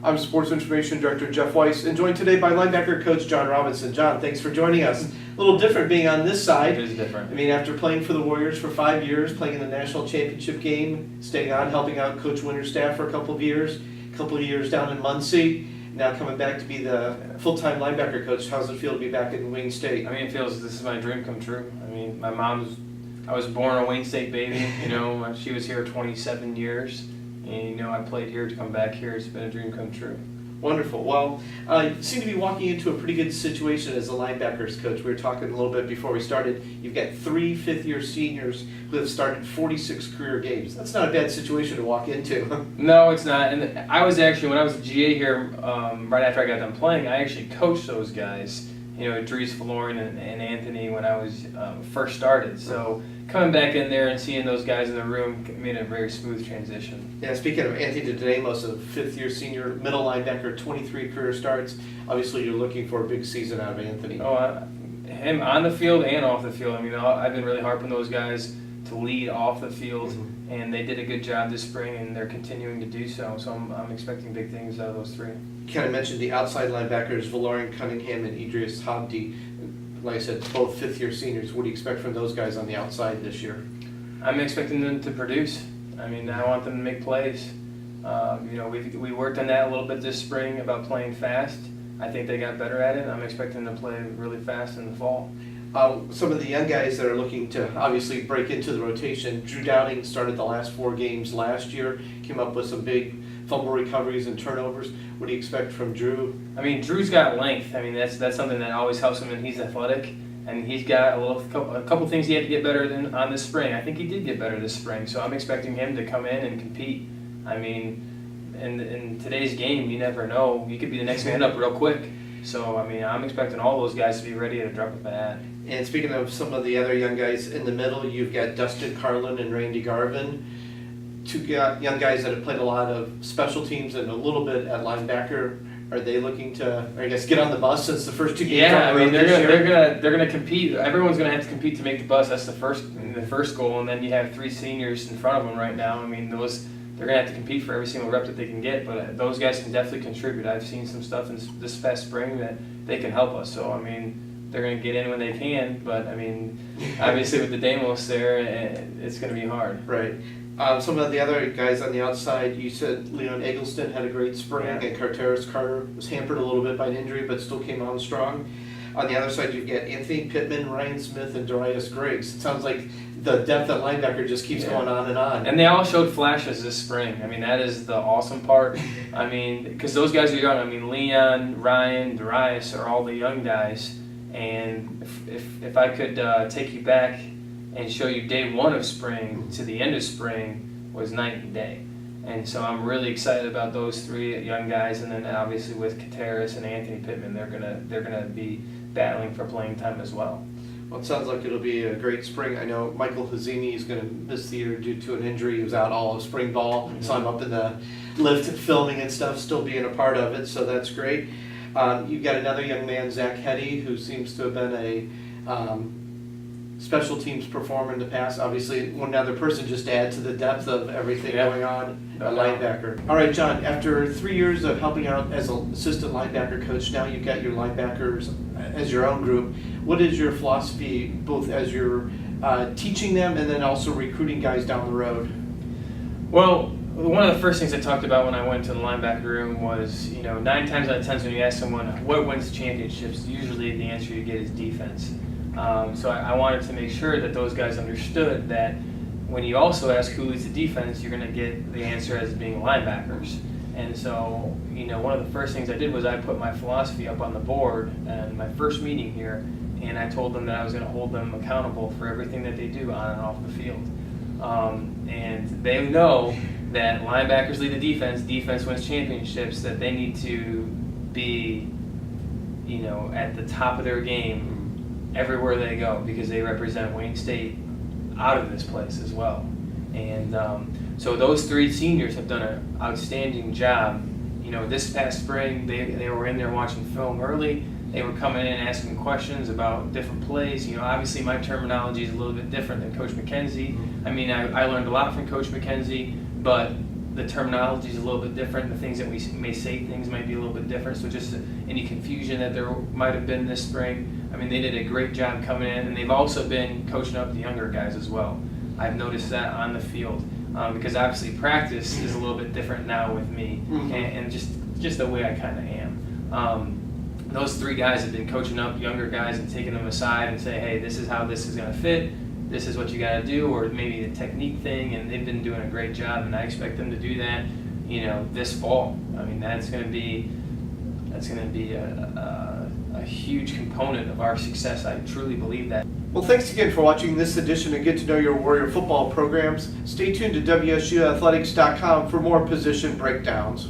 I'm Sports Information Director Jeff Weiss, and joined today by linebacker coach Jon Robinson. Jon, thanks for joining us. A little different being on this side. It is different. I mean, after playing for the Warriors for 5 years, playing in the national championship game, staying on, helping out Coach Winter's staff for a couple of years down in Muncie, now coming back to be the full-time linebacker coach. How's it feel to be back in Wayne State? I mean, it feels this is my dream come true. I mean, I was born a Wayne State baby. She was here 27 years. And, I played here to come back here. It's been a dream come true. Wonderful. Well, you seem to be walking into a pretty good situation as a linebackers coach. We were talking a little bit before we started. You've got 3 fifth-year seniors who have started 46 career games. That's not a bad situation to walk into. No, it's not. And I was actually, when I was a GA here, right after I got done playing, I actually coached those guys, Dries Valorian and Anthony when I was first started. So coming back in there and seeing those guys in the room made a very smooth transition. Yeah, speaking of Anthony Dedemos, a fifth-year senior middle linebacker, 23 career starts. Obviously, you're looking for a big season out of Anthony. Him on the field and off the field. I mean, I've been really harping those guys to lead off the field, and they did a good job this spring, and they're continuing to do so. So I'm expecting big things out of those three. You kind of mentioned the outside linebackers, Valorian Cunningham and Idris Habdi. Like I said, both fifth-year seniors. What do you expect from those guys on the outside this year? I'm expecting them to produce. I mean, I want them to make plays. We worked on that a little bit this spring about playing fast. I think they got better at it. I'm expecting them to play really fast in the fall. Some of the young guys that are looking to obviously break into the rotation, Drew Dowding started the last 4 games last year, came up with some big fumble recoveries and turnovers. What do you expect from Drew? I mean, Drew's got length. I mean, that's something that always helps him, and he's athletic. And he's got a couple things he had to get better than on this spring. I think he did get better this spring, so I'm expecting him to come in and compete. I mean, in today's game, you never know. You could be the next man up real quick. So, I mean, I'm expecting all those guys to be ready to drop a bat. And speaking of some of the other young guys in the middle, you've got Dustin Carlin and Randy Garvin. 2 young guys that have played a lot of special teams and a little bit at linebacker. Are they looking to, I guess, get on the bus since the first 2 games? Yeah, I mean they're gonna compete. Everyone's gonna have to compete to make the bus. That's the first goal, and then you have 3 seniors in front of them right now. I mean they're gonna have to compete for every single rep that they can get. But those guys can definitely contribute. I've seen some stuff in this past spring that they can help us. So I mean they're gonna get in when they can. But I mean obviously with the Demos there, it's gonna be hard. Right. Some of the other guys on the outside, you said Leon Eggleston had a great spring, and Carteris Carter was hampered a little bit by an injury, but still came on strong. On the other side, you've got Anthony Pittman, Ryan Smith, and Darius Griggs. It sounds like the depth at linebacker just keeps going on and on. And they all showed flashes this spring. I mean, that is the awesome part. I mean, because those guys are young. I mean, Leon, Ryan, Darius are all the young guys. And if I could take you back and show you day 1 of spring to the end of spring was night and day. And so I'm really excited about those 3 young guys, and then obviously with Kateris and Anthony Pittman, they're gonna be battling for playing time as well. Well, it sounds like it'll be a great spring. I know Michael Hazzini is going to miss the year due to an injury. He was out all of spring ball. Saw him up in the lift filming and stuff, still being a part of it, so that's great. You've got another young man, Zach Hetty, who seems to have been a special teams performer in the past. Obviously, one other person just to add to the depth of everything going on, a linebacker. All right, Jon, after 3 years of helping out as an assistant linebacker coach, now you've got your linebackers as your own group. What is your philosophy, both as you're teaching them and then also recruiting guys down the road? Well, one of the first things I talked about when I went to the linebacker room was, 9 times out of 10 when you ask someone what wins championships, usually the answer you get is defense. So I wanted to make sure that those guys understood that when you also ask who leads the defense, you're going to get the answer as being linebackers. And so, one of the first things I did was I put my philosophy up on the board in my first meeting here, and I told them that I was going to hold them accountable for everything that they do on and off the field. And they know that linebackers lead the defense wins championships, that they need to be, at the top of their game everywhere they go, because they represent Wayne State out of this place as well. And so those 3 seniors have done an outstanding job. This past spring, they were in there watching film early. They were coming in asking questions about different plays. Obviously my terminology is a little bit different than Coach McKenzie. I mean, I learned a lot from Coach McKenzie, but the terminology is a little bit different. The things that we may say things might be a little bit different. So just any confusion that there might have been this spring. I mean, they did a great job coming in, and they've also been coaching up the younger guys as well. I've noticed that on the field because obviously practice is a little bit different now with me, and just the way I kind of am. Those 3 guys have been coaching up younger guys and taking them aside and say, hey, this is how this is going to fit. This is what you got to do, or maybe the technique thing, and they've been doing a great job, and I expect them to do that, this fall. I mean, that's going to be a huge component of our success. I truly believe that. Well, thanks again for watching this edition of Get to Know Your Warrior football programs. Stay tuned to WSUathletics.com for more position breakdowns.